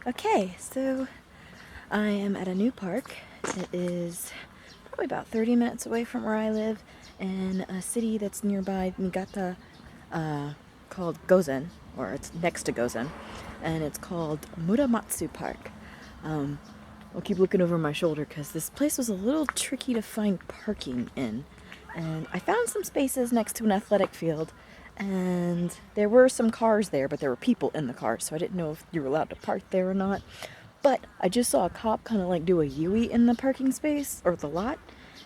Okay, so I am at a new park. It is probably about 30 minutes away from where I live in a city that's nearby Niigata called Gosen, or it's next to Gosen, and it's called Muramatsu Park. I'll keep looking over my shoulder because this place was a little tricky to find parking in. And I found some spaces next to an athletic field, and there were some cars there, but there were people in the cars, so I didn't know if you were allowed to park there or not. But I just saw a cop kind of like do a U-ey in the parking space, or the lot,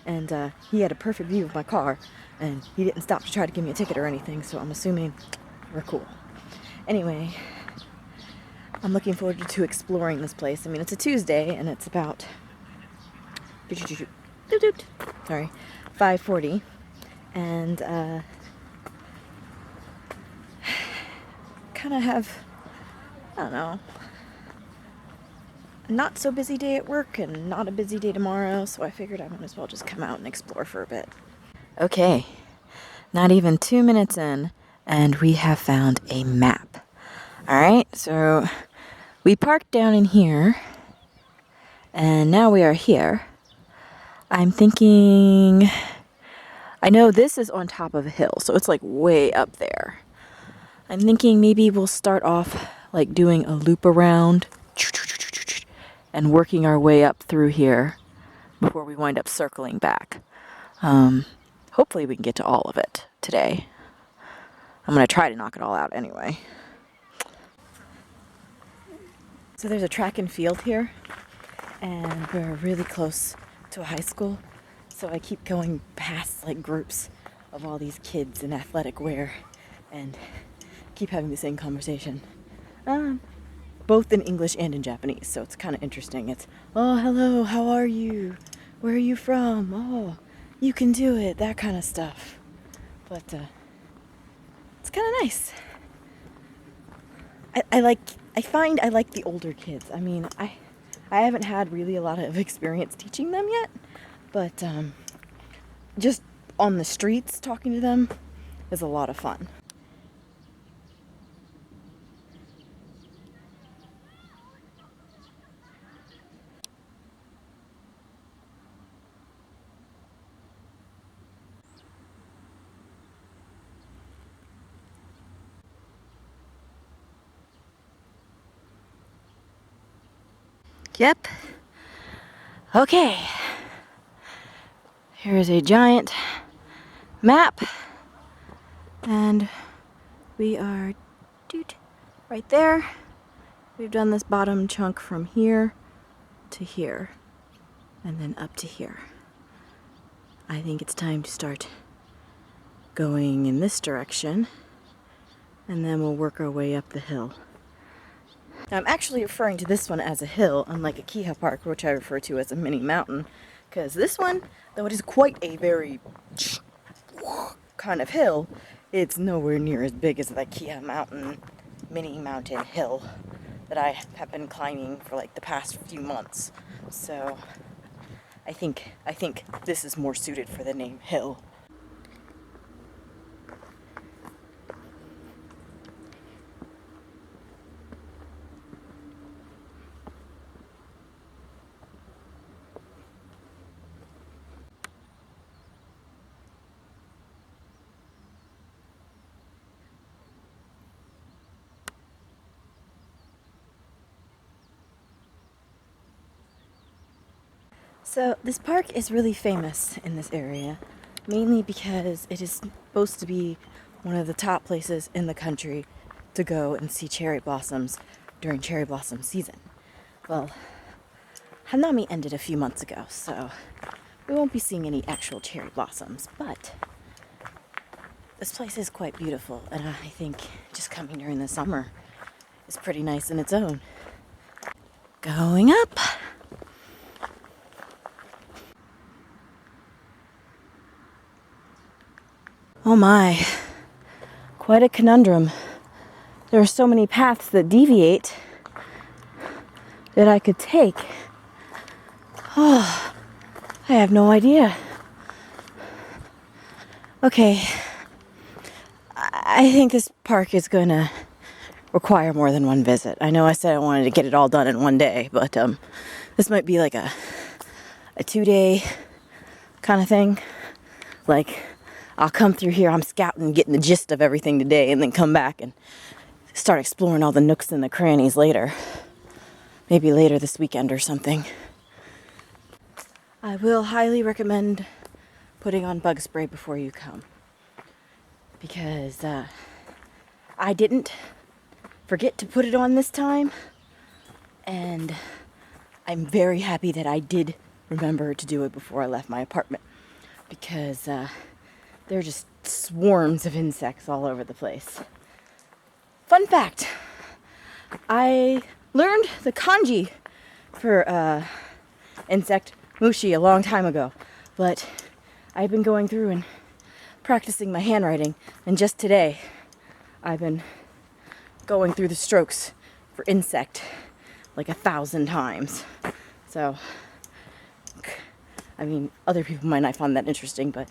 and he had a perfect view of my car, and he didn't stop to try to give me a ticket or anything, so I'm assuming we're cool. Anyway, I'm looking forward to exploring this place. I mean, it's a Tuesday, and it's about sorry, 5:40, and kind of have, I don't know, a not so busy day at work and not a busy day tomorrow, so I figured I might as well just come out and explore for a bit. Okay, not even 2 minutes in, and we have found a map. All right, so we parked down in here, and now we are here. I'm thinking, I know this is on top of a hill, so it's like way up there. I'm thinking maybe we'll start off like doing a loop around and working our way up through here before we wind up circling back. Hopefully we can get to all of it today. I'm going to try to knock it all out anyway. So there's a track and field here, and we're really close to a high school, so I keep going past like groups of all these kids in athletic wear and keep having the same conversation, both in English and in Japanese, so it's kind of interesting. It's, oh, hello, how are you, where are you from, oh, you can do it, that kind of stuff. But it's kind of nice. I find I like the older kids. I mean, I haven't had really a lot of experience teaching them yet, but just on the streets talking to them is a lot of fun. Yep. Okay. Here is a giant map, and we are right there. We've done this bottom chunk from here to here, and then up to here. I think it's time to start going in this direction, and then we'll work our way up the hill. Now, I'm actually referring to this one as a hill, unlike Akiha Park, which I refer to as a mini mountain, because this one, though it is quite a very kind of hill, it's nowhere near as big as the Akiha Mountain, mini mountain hill that I have been climbing for like the past few months. So I think this is more suited for the name hill. So this park is really famous in this area, mainly because it is supposed to be one of the top places in the country to go and see cherry blossoms during cherry blossom season. Well, Hanami ended a few months ago, so we won't be seeing any actual cherry blossoms, but this place is quite beautiful, and I think just coming during the summer is pretty nice in its own. Going up. Oh my, quite a conundrum. There are so many paths that deviate that I could take. Oh, I have no idea. Okay, I think this park is gonna require more than one visit. I know I said I wanted to get it all done in one day, but this might be like a 2-day kind of thing. Like, I'll come through here, I'm scouting, getting the gist of everything today, and then come back and start exploring all the nooks and the crannies later. Maybe later this weekend or something. I will highly recommend putting on bug spray before you come. Because I didn't forget to put it on this time. And I'm very happy that I did remember to do it before I left my apartment. Because there are just swarms of insects all over the place. Fun fact, I learned the kanji for insect mushi a long time ago, but I've been going through and practicing my handwriting, and just today I've been going through the strokes for insect like 1,000 times. So, I mean, other people might not find that interesting, but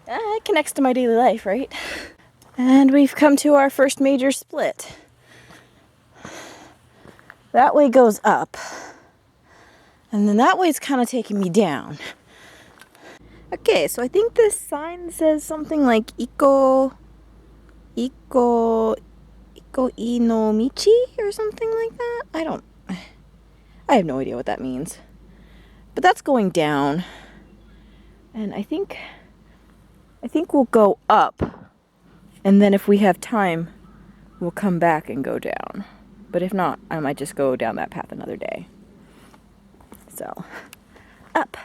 it connects to my daily life, right? And we've come to our first major split. That way goes up, and then that way's kind of taking me down. Okay, so I think this sign says something like Iko no Michi or something like that. I have no idea what that means. But that's going down. And I think we'll go up. And then if we have time, we'll come back and go down. But if not, I might just go down that path another day. So, up.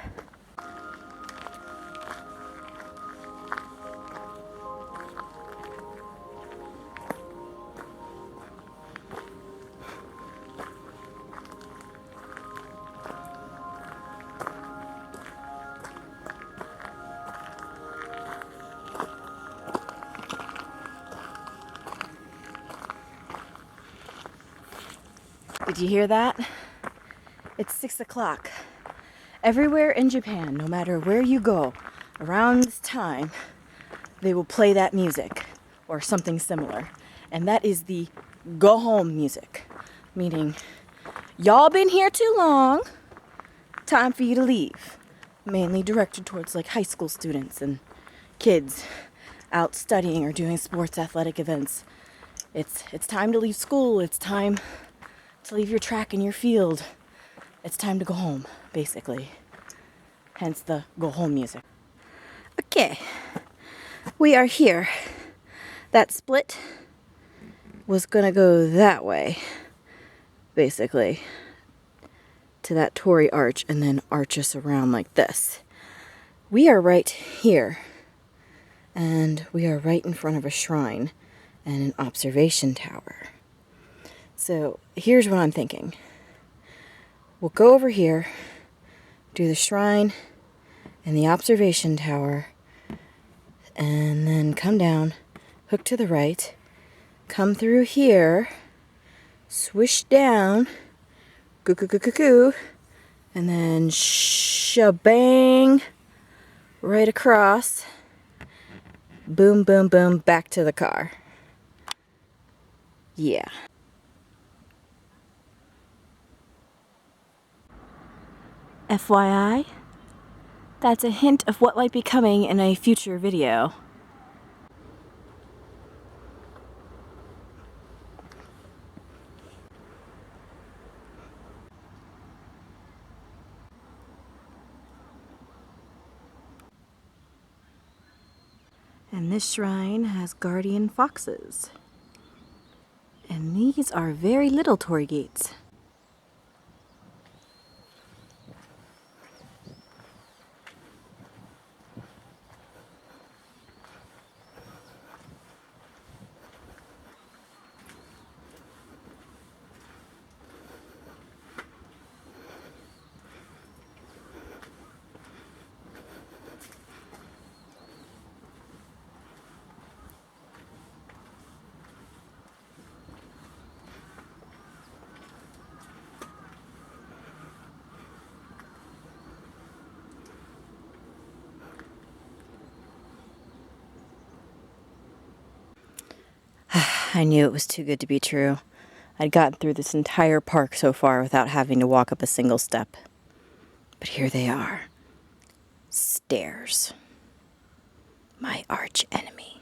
Did you hear that? It's 6 o'clock. Everywhere in Japan, no matter where you go, around this time, they will play that music or something similar. And that is the go home music, meaning y'all been here too long, time for you to leave. Mainly directed towards like high school students and kids out studying or doing sports athletic events. It's time to leave school, it's time to leave your track and your field. It's time to go home, basically. Hence the go home music. Okay, we are here. That split was gonna go that way, basically, to that torii arch and then arch us around like this. We are right here, and we are right in front of a shrine and an observation tower. So here's what I'm thinking. We'll go over here, do the shrine and the observation tower, and then come down, hook to the right, come through here, swish down, goo, and then shabang, right across, boom, boom, boom, back to the car. Yeah. FYI, that's a hint of what might be coming in a future video. And this shrine has guardian foxes. And these are very little torii gates. I knew it was too good to be true. I'd gotten through this entire park so far without having to walk up a single step. But here they are. Stairs. My arch enemy.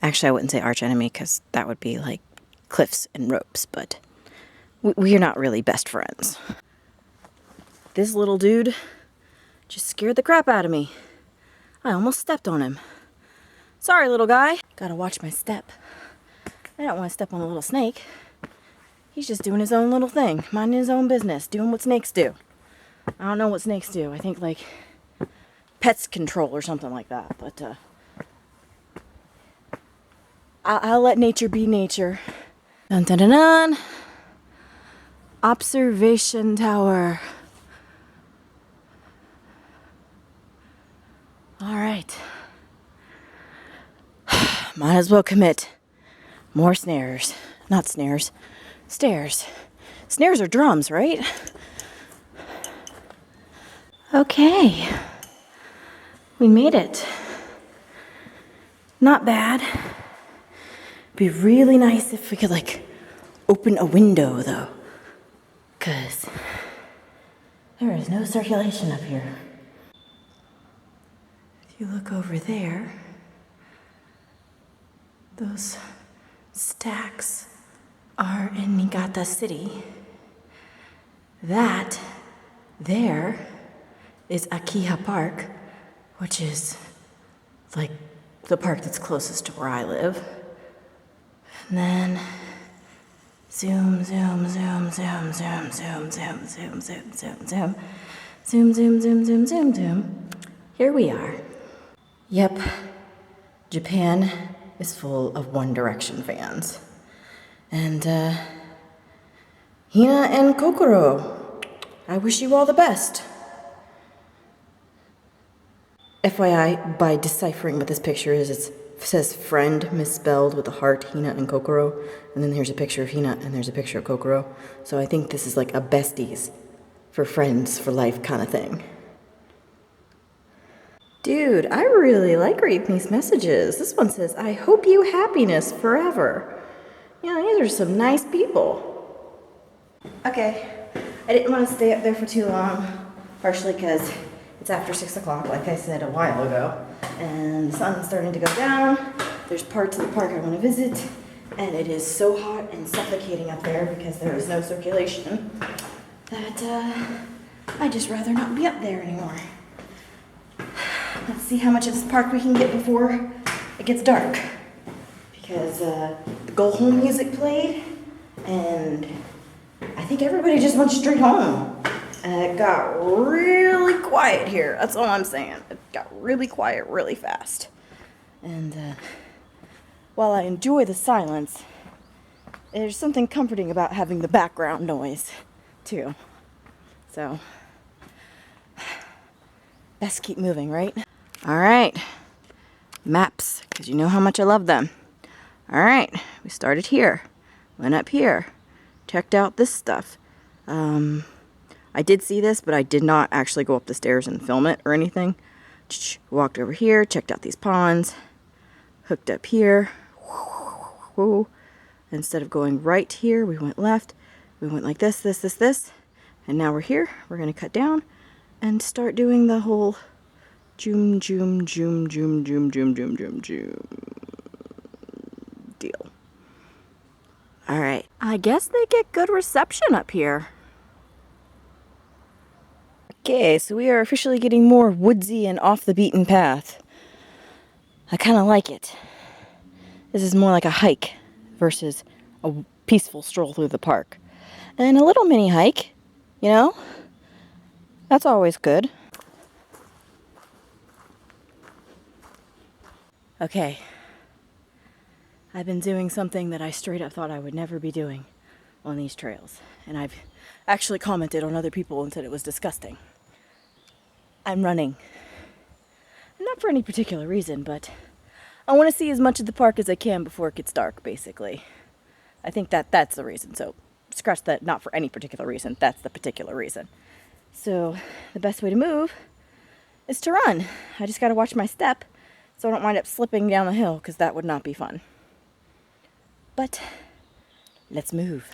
Actually, I wouldn't say arch enemy because that would be like cliffs and ropes, but we're not really best friends. This little dude just scared the crap out of me. I almost stepped on him. Sorry, little guy. Gotta watch my step. I don't want to step on a little snake. He's just doing his own little thing, minding his own business, doing what snakes do. I don't know what snakes do. I think like pest control or something like that, but I'll let nature be nature. Dun dun dun dun. Observation tower. All right. Might as well commit. More snares. Not snares. Stairs. Snares are drums, right? Okay. We made it. Not bad. Be really nice if we could like open a window though. 'Cause there is no circulation up here. If you look over there, those stacks are in Niigata City. That there is Akiha Park, which is like the park that's closest to where I live. And then zoom, zoom, zoom, zoom, zoom, zoom, zoom, zoom, zoom, zoom, zoom, zoom, zoom, zoom, zoom, zoom, zoom. Here we are. Yep, Japan is full of One Direction fans. And Hina and Kokoro, I wish you all the best. FYI, by deciphering what this picture is, it says friend misspelled with a heart, Hina and Kokoro, and then here's a picture of Hina and there's a picture of Kokoro. So I think this is like a besties for friends for life kind of thing. Dude, I really like reading these messages. This one says, I hope you happiness forever. You know, these are some nice people. Okay, I didn't want to stay up there for too long, partially because it's after 6 o'clock, like I said a while ago, and the sun's starting to go down. There's parts of the park I want to visit, and it is so hot and suffocating up there because there is no circulation that I'd just rather not be up there anymore. Let's see how much of this park we can get before it gets dark. Because the go home music played, and I think everybody just went straight home. And it got really quiet here. That's all I'm saying. It got really quiet really fast. And while I enjoy the silence, there's something comforting about having the background noise, too. So, best keep moving, right? All right, maps, because you know how much I love them. All right, we started here, went up here, checked out this stuff. I did see this, but I did not actually go up the stairs and film it or anything. Walked over here, checked out these ponds, hooked up here. Instead of going right here, we went left. We went like this, this, this, this, and now we're here. We're gonna cut down and start doing the whole zoom, zoom, zoom, zoom, zoom, zoom, zoom, zoom, zoom deal. All right. I guess they get good reception up here. Okay, so we are officially getting more woodsy and off the beaten path. I kind of like it. This is more like a hike versus a peaceful stroll through the park. And a little mini hike, you know? That's always good. Okay, I've been doing something that I straight up thought I would never be doing on these trails. And I've actually commented on other people and said it was disgusting. I'm running. Not for any particular reason, but I want to see as much of the park as I can before it gets dark, basically. I think that's the reason. So scratch that, not for any particular reason. That's the particular reason. So the best way to move is to run. I just got to watch my step so I don't wind up slipping down the hill, because that would not be fun. But let's move.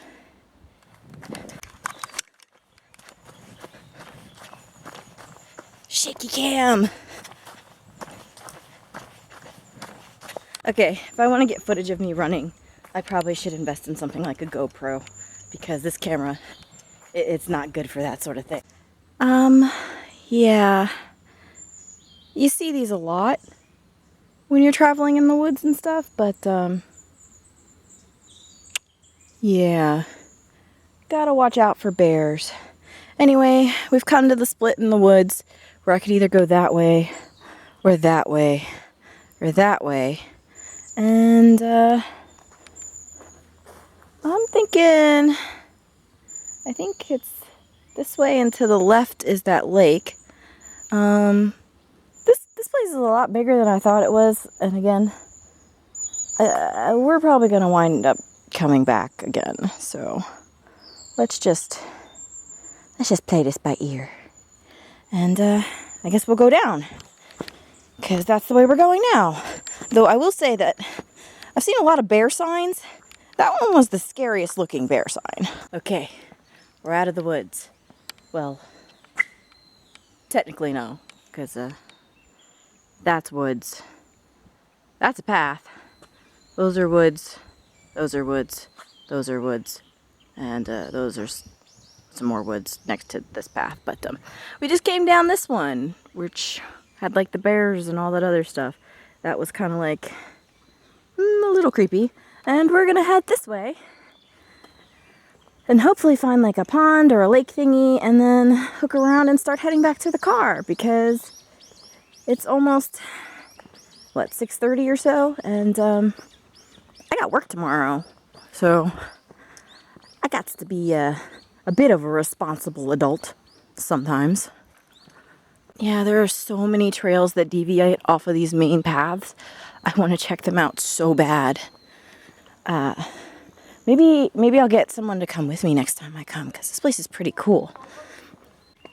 Shaky cam. Okay, if I want to get footage of me running, I probably should invest in something like a GoPro, because this camera, it's not good for that sort of thing. Yeah. You see these a lot when you're traveling in the woods and stuff, but, yeah. Gotta watch out for bears. Anyway, we've come to the split in the woods where I could either go that way, or that way, or that way. And, I'm thinking, I think it's this way, and to the left is that lake. This place is a lot bigger than I thought it was, and again, we're probably gonna wind up coming back again. So let's just play this by ear, and I guess we'll go down, because that's the way we're going now. Though I will say that I've seen a lot of bear signs. That one was the scariest looking bear sign. Okay, we're out of the woods. Well, technically no, because that's woods. That's a path. Those are woods. Those are woods. Those are woods. And those are some more woods next to this path. But we just came down this one, which had like the bears and all that other stuff. That was kind of like a little creepy. And we're gonna head this way and hopefully find like a pond or a lake thingy, and then hook around and start heading back to the car, because it's almost, what, 6:30 or so, and I got work tomorrow, so I got to be a bit of a responsible adult sometimes. Yeah, there are so many trails that deviate off of these main paths. I want to check them out so bad. Maybe I'll get someone to come with me next time I come, because this place is pretty cool.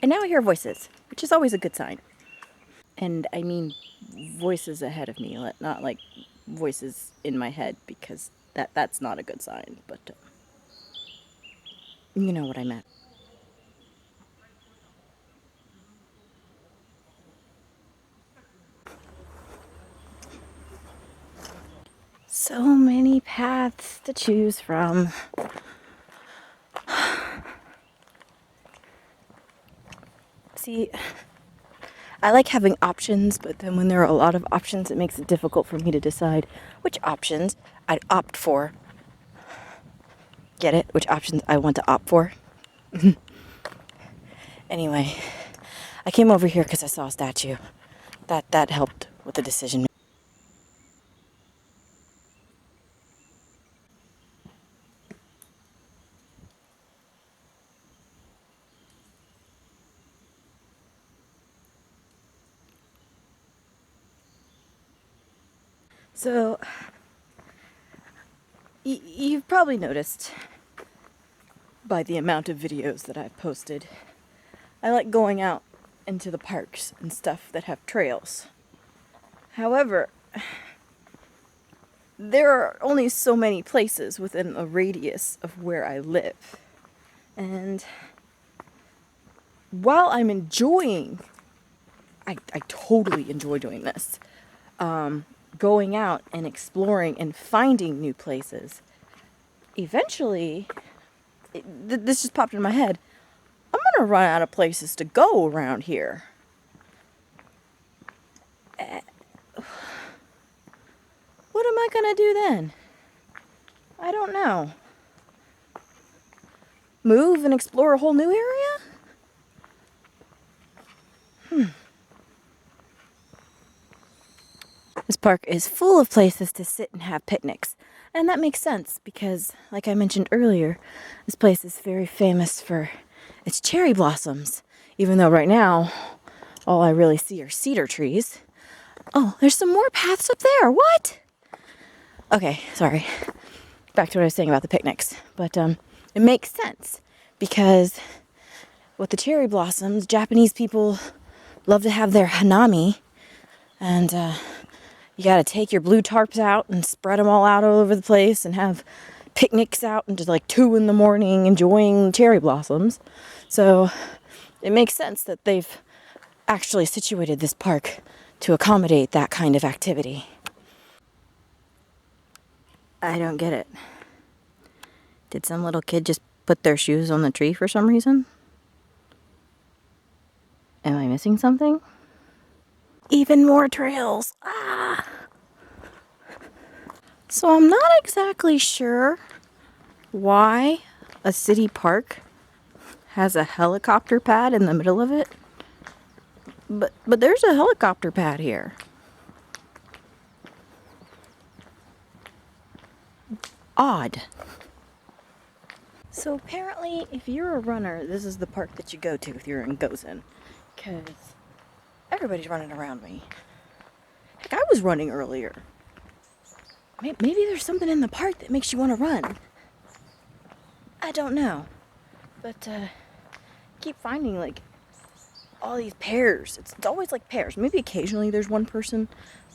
And now I hear voices, which is always a good sign. And I mean voices ahead of me, not like voices in my head, because that's not a good sign, but you know what I meant. So many paths to choose from. See, I like having options, but then when there are a lot of options, it makes it difficult for me to decide which options I'd opt for. Get it? Which options I want to opt for? Anyway, I came over here because I saw a statue. That helped with the decision. So, you've probably noticed by the amount of videos that I've posted, I like going out into the parks and stuff that have trails. However, there are only so many places within a radius of where I live. And while I'm enjoying, I totally enjoy doing this, going out and exploring and finding new places, eventually, this just popped in my head, I'm gonna run out of places to go around here. What am I gonna do then? I don't know. Move and explore a whole new area? This park is full of places to sit and have picnics. And that makes sense because, like I mentioned earlier, this place is very famous for its cherry blossoms. Even though right now, all I really see are cedar trees. Oh, there's some more paths up there. What? Okay, sorry. Back to what I was saying about the picnics. But it makes sense because with the cherry blossoms, Japanese people love to have their hanami. And you gotta take your blue tarps out and spread them all out all over the place and have picnics out until like 2 in the morning enjoying cherry blossoms. So it makes sense that they've actually situated this park to accommodate that kind of activity. I don't get it. Did some little kid just put their shoes on the tree for some reason? Am I missing something? Even more trails. Ah! So I'm not exactly sure why a city park has a helicopter pad in the middle of it. But there's a helicopter pad here. Odd. So apparently, if you're a runner, this is the park that you go to if you're in Gosen. Because everybody's running around me. Heck, I was running earlier. Maybe there's something in the park that makes you want to run. I don't know. But keep finding like all these pairs. It's always like pairs. Maybe occasionally there's one person,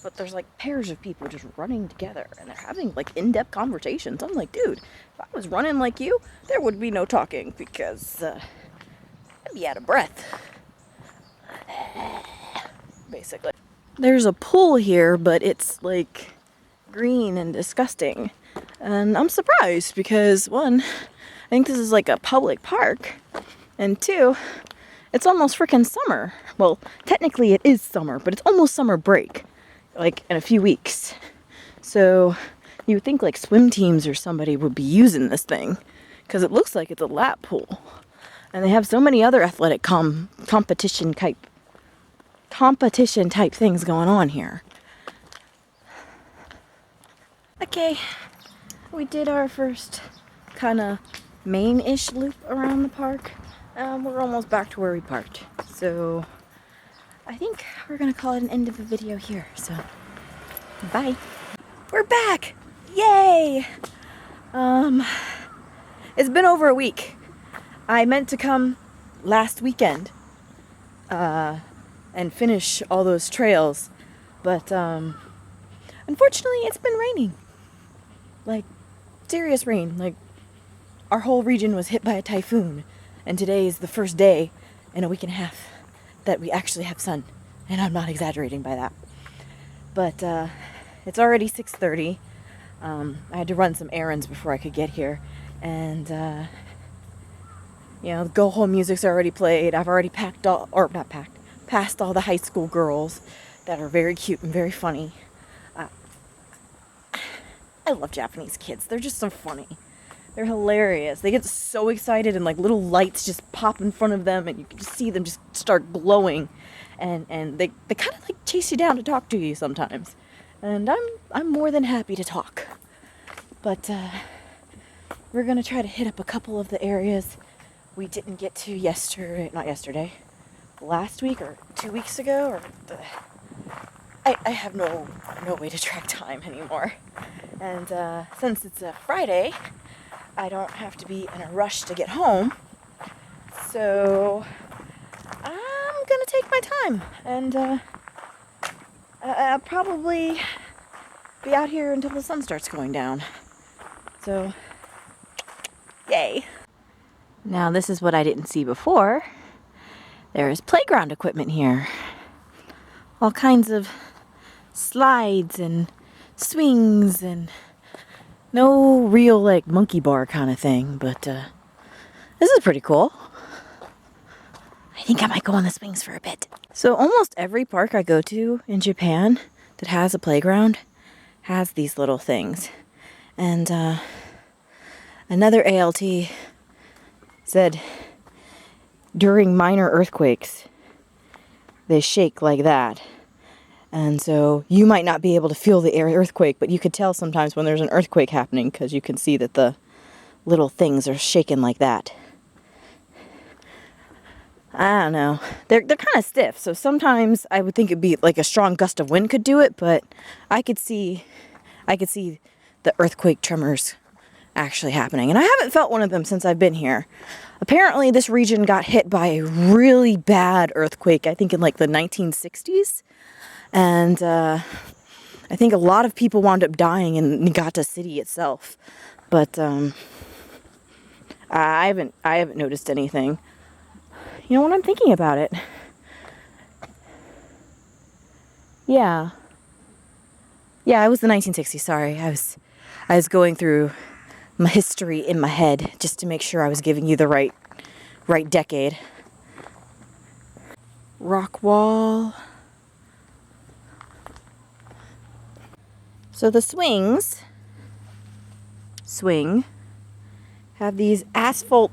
but there's like pairs of people just running together and they're having like in-depth conversations. I'm like, dude, if I was running like you, there would be no talking because I'd be out of breath. Basically. There's a pool here, but it's like green and disgusting. And I'm surprised because one, I think this is like a public park, and two, it's almost freaking summer. Well, technically it is summer, but it's almost summer break, like in a few weeks. So you would think like swim teams or somebody would be using this thing because it looks like it's a lap pool. And they have so many other athletic competition type things going on here. Okay, we did our first kind of main-ish loop around the park. We're almost back to where we parked. So I think we're gonna call it an end of the video here. So bye. We're back! Yay! It's been over a week. I meant to come last weekend and finish all those trails, but unfortunately it's been raining. Like serious rain. Like our whole region was hit by a typhoon, and today is the first day in a week and a half that we actually have sun, and I'm not exaggerating by that. But it's already 6:30. I had to run some errands before I could get here, and the go home music's already played. I've already passed all the high school girls that are very cute and very funny. I love Japanese kids. They're just so funny. They're hilarious. They get so excited and like little lights just pop in front of them and you can just see them just start glowing. And they kind of like chase you down to talk to you sometimes. And I'm more than happy to talk. But we're going to try to hit up a couple of the areas we didn't get to last week or 2 weeks ago. I have no way to track time anymore. And since it's a Friday, I don't have to be in a rush to get home. So I'm going to take my time. And I'll probably be out here until the sun starts going down. So, yay. Now this is what I didn't see before. There is playground equipment here. All kinds of slides and swings and no real like monkey bar kind of thing, but this is pretty cool. I think I might go on the swings for a bit. So almost every park I go to in Japan that has a playground has these little things. And another ALT said during minor earthquakes they shake like that. And so you might not be able to feel the earthquake, but you could tell sometimes when there's an earthquake happening because you can see that the little things are shaking like that. I don't know. They're kind of stiff, so sometimes I would think it'd be like a strong gust of wind could do it, but I could see the earthquake tremors actually happening. And I haven't felt one of them since I've been here. Apparently this region got hit by a really bad earthquake, I think in like the 1960s. And I think a lot of people wound up dying in Niigata city itself. But I haven't noticed anything. You know, when I'm thinking about it, yeah, it was the 1960s. Sorry, I was going through my history in my head just to make sure I was giving you the right decade. Rock wall. So the swing have these asphalt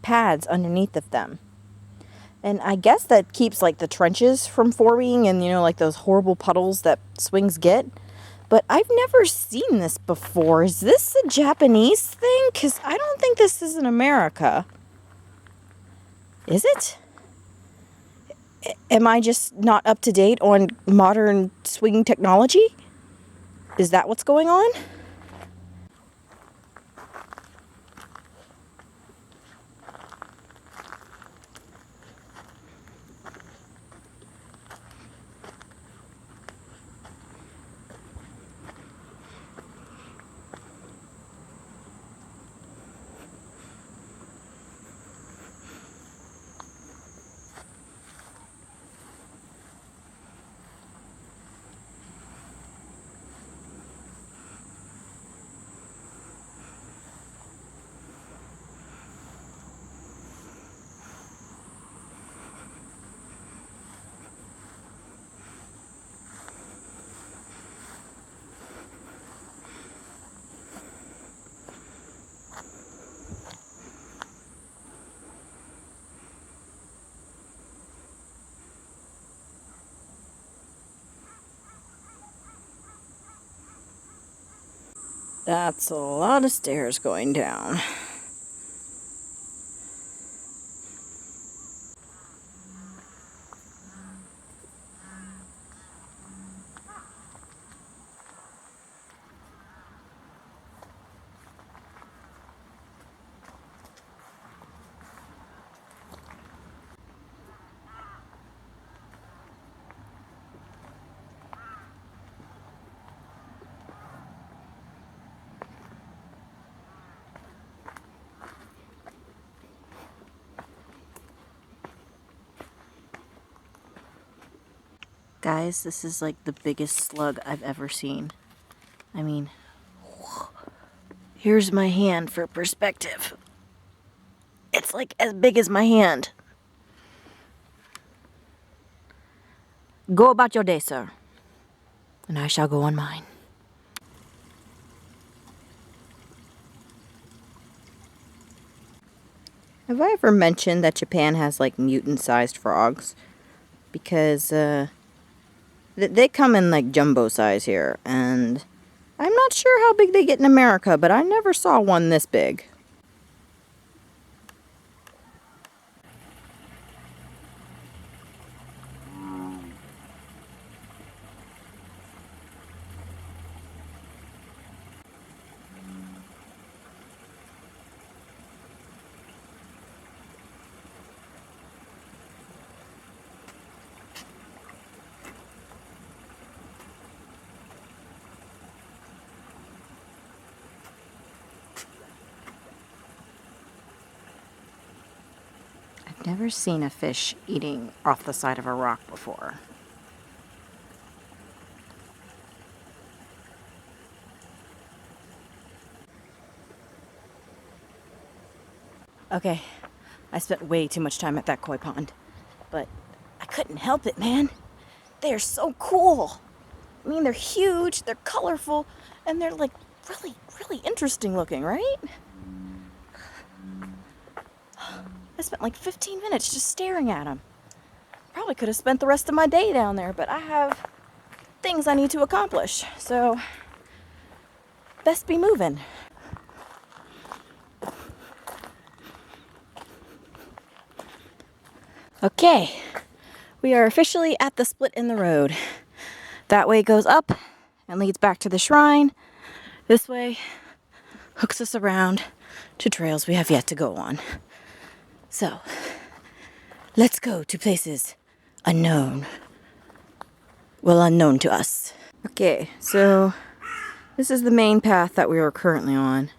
pads underneath of them. And I guess that keeps like the trenches from forming and, you know, like those horrible puddles that swings get. But I've never seen this before. Is this a Japanese thing? Because I don't think this is in America. Is it? Am I just not up to date on modern swing technology? Is that what's going on? That's a lot of stairs going down. Guys, this is like the biggest slug I've ever seen. I mean, here's my hand for perspective. It's like as big as my hand. Go about your day, sir, and I shall go on mine. Have I ever mentioned that Japan has like mutant-sized frogs? Because they come in like jumbo size here, and I'm not sure how big they get in America, but I never saw one this big. I've never seen a fish eating off the side of a rock before. Okay, I spent way too much time at that koi pond, but I couldn't help it, man. They are so cool. I mean, they're huge, they're colorful, and they're like really interesting looking, right? I spent like 15 minutes just staring at them. Probably could have spent the rest of my day down there, but I have things I need to accomplish, so best be moving. Okay, we are officially at the split in the road. That way goes up and leads back to the shrine. This way hooks us around to trails we have yet to go on. So, let's go to places unknown. Well, unknown to us. Okay, so this is the main path that we are currently on.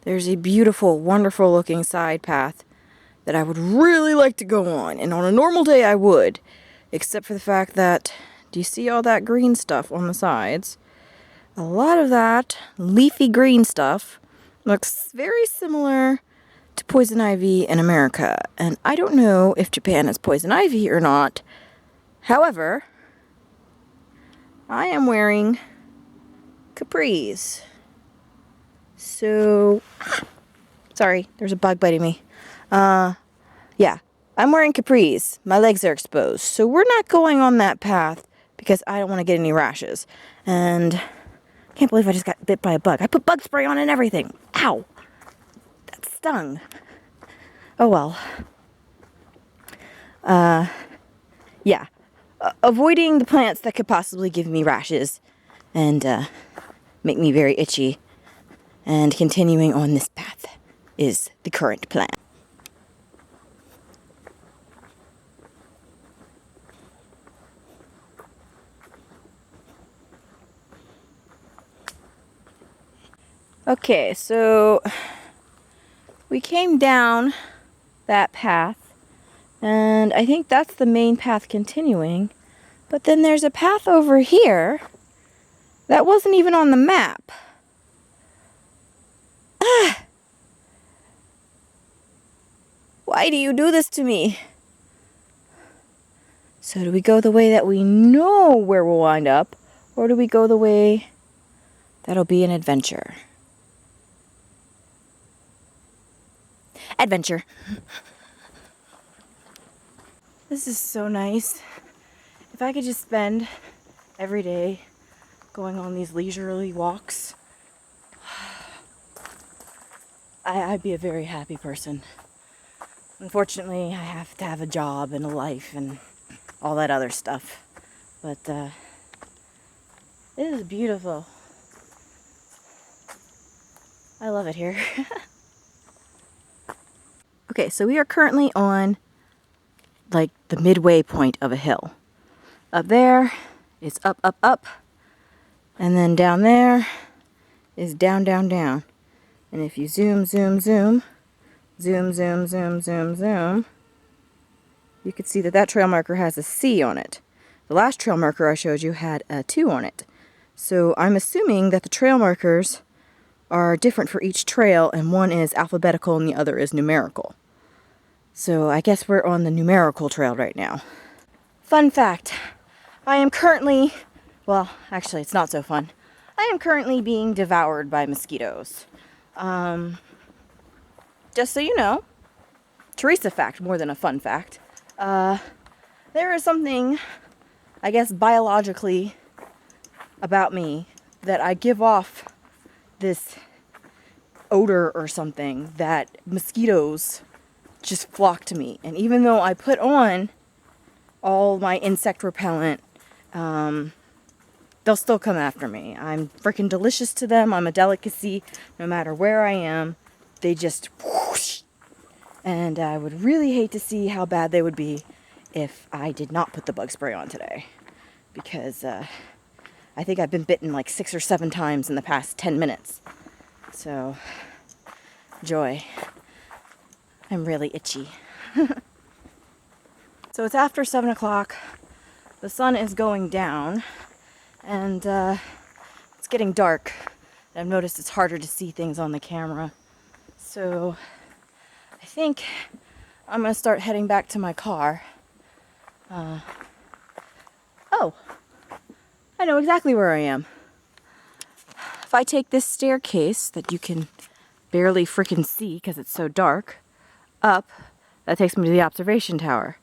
there's a beautiful, wonderful looking side path that I would really like to go on. And on a normal day I would, except for the fact that, do you see all that green stuff on the sides? A lot of that leafy green stuff looks very similar to poison ivy in America. And I don't know if Japan has poison ivy or not. However, I am wearing capris. So, sorry, there's a bug biting me. Yeah, I'm wearing capris. My legs are exposed. So we're not going on that path because I don't want to get any rashes. And I can't believe I just got bit by a bug. I put bug spray on and everything. Ow! That stung. Oh well. Yeah. Avoiding the plants that could possibly give me rashes and make me very itchy. And continuing on this path is the current plan. Okay, so we came down that path, and I think that's the main path continuing. But then there's a path over here that wasn't even on the map. Ah! Why do you do this to me? So do we go the way that we know where we'll wind up, or do we go the way that'll be an adventure? Adventure. This is so nice. If I could just spend every day going on these leisurely walks, I'd be a very happy person. Unfortunately, I have to have a job and a life and all that other stuff. But it is beautiful. I love it here. Okay, so we are currently on like the midway point of a hill. Up there is up, up, up. And then down there is down, down, down. And if you zoom, zoom, zoom, zoom, zoom, zoom, zoom, zoom, you can see that that trail marker has a C on it. The last trail marker I showed you had a 2 on it. So I'm assuming that the trail markers are different for each trail, and one is alphabetical and the other is numerical. So I guess we're on the numerical trail right now. Fun fact, I am currently, well, actually it's not so fun. I am currently being devoured by mosquitoes. Just so you know, Theresa fact more than a fun fact. There is something, I guess biologically, about me that I give off this odor or something that mosquitoes just flock to me. And even though I put on all my insect repellent, they'll still come after me. I'm freaking delicious to them. I'm a delicacy no matter where I am. They just whoosh. And I would really hate to see how bad they would be if I did not put the bug spray on today. Because I think I've been bitten like 6 or 7 times in the past 10 minutes. So, joy. I'm really itchy. So it's after 7 o'clock. The sun is going down. And it's getting dark. I've noticed it's harder to see things on the camera. So I think I'm going to start heading back to my car. Oh, I know exactly where I am. If I take this staircase that you can barely freaking see because it's so dark, up, that takes me to the observation tower.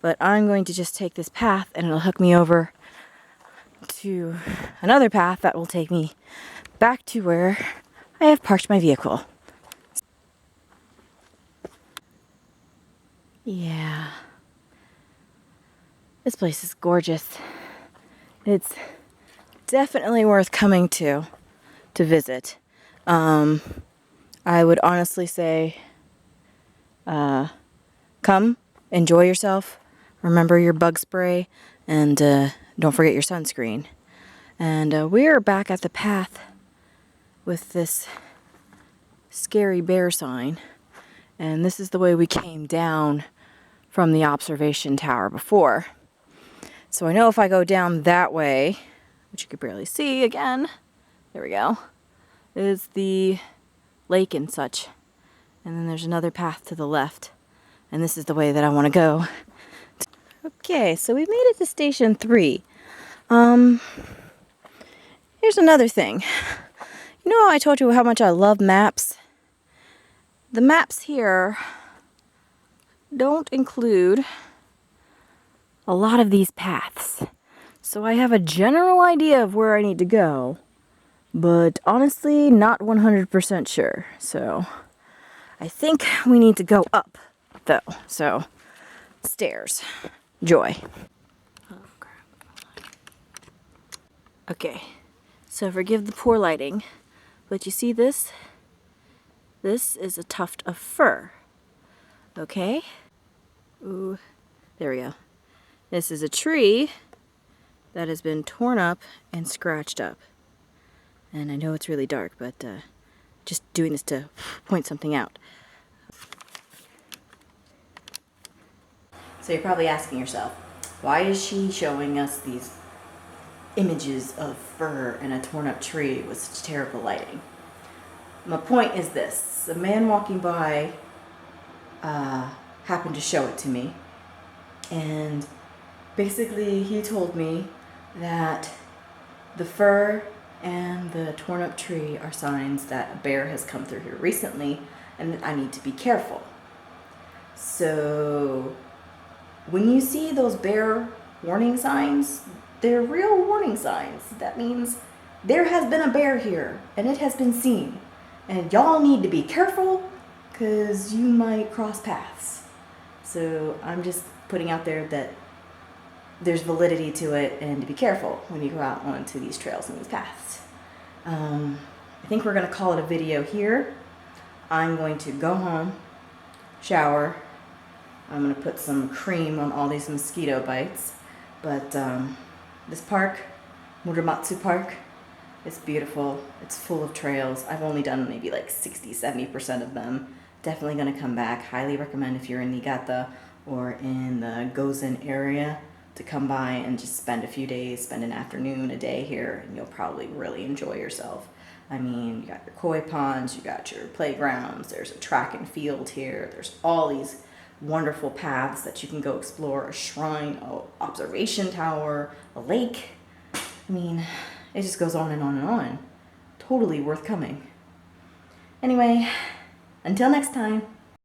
But I'm going to just take this path and it'll hook me over to another path that will take me back to where I have parked my vehicle. Yeah. This place is gorgeous. It's definitely worth coming to visit. I would honestly say, come, enjoy yourself, remember your bug spray, and don't forget your sunscreen. And we're back at the path with this scary bear sign. And this is the way we came down from the observation tower before. So I know if I go down that way, which you could barely see again, there we go, is the lake and such. And then there's another path to the left. And this is the way that I want to go. Okay, so we've made it to station 3. Here's another thing. You know how I told you how much I love maps? The maps here don't include a lot of these paths. So I have a general idea of where I need to go, but honestly, not 100% sure. So I think we need to go up, though. So, stairs. Joy. Oh, crap. Okay, so forgive the poor lighting, but you see this? This is a tuft of fir. Okay? Ooh, there we go. This is a tree that has been torn up and scratched up. And I know it's really dark, but just doing this to point something out. So you're probably asking yourself, why is she showing us these images of fur and a torn up tree with such terrible lighting? My point is this. A man walking by happened to show it to me. And basically he told me that the fur and the torn up tree are signs that a bear has come through here recently and that I need to be careful. So when you see those bear warning signs, they're real warning signs. That means there has been a bear here and it has been seen. And y'all need to be careful because you might cross paths. So I'm just putting out there that there's validity to it and to be careful when you go out onto these trails and these paths. I think we're going to call it a video here. I'm going to go home, shower. I'm going to put some cream on all these mosquito bites. But this park, Muramatsu Park, it's beautiful. It's full of trails. I've only done maybe like 60-70% of them. Definitely going to come back. Highly recommend if you're in Niigata or in the Gosen area to come by and just spend a few days, spend an afternoon, a day here, and you'll probably really enjoy yourself. I mean, you got your koi ponds, you got your playgrounds, there's a track and field here, there's all these wonderful paths that you can go explore, a shrine, an observation tower, a lake. I mean, it just goes on and on and on. Totally worth coming. Anyway, until next time.